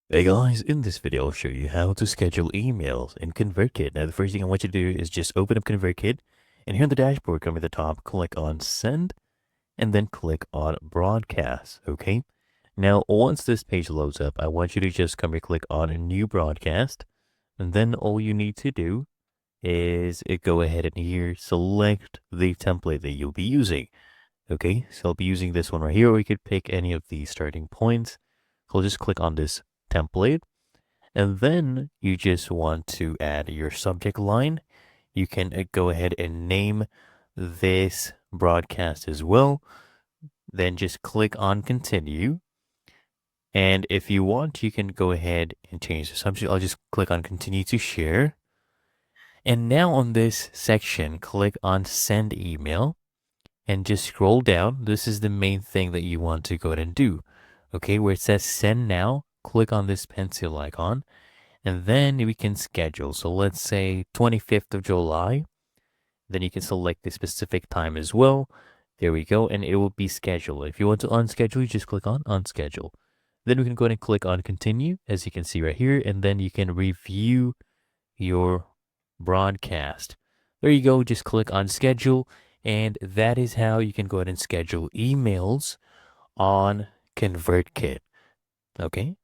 Hey guys, in this video I'll show you how to schedule emails in ConvertKit. Now the first thing I want you to do is just open up ConvertKit, and here on the dashboard, come to the top, click on Send, and then click on Broadcast, okay? Now once this page loads up, I want you to just come here, click on a New Broadcast, and then all you need to do is go ahead and here select the template that you'll be using, okay? So I'll be using this one right here, or you could pick any of the starting points. So I'll just click on this template. And then you just want to add your subject line. You can go ahead and name this broadcast as well. Then just click on continue. And if you want, you can go ahead and change the subject. I'll just click on continue to share. And now on this section, click on send email and just scroll down. This is the main thing that you want to go ahead and do. Okay, where it says send now, click on this pencil icon. And then we can schedule. So let's say 25th of July. Then you can select the specific time as well. There we go. And it will be scheduled. If you want to unschedule, you just click on unschedule. Then we can go ahead and click on continue, as you can see right here. And then you can review your broadcast. There you go. Just click on schedule. And that is how you can go ahead and schedule emails on ConvertKit. Okay.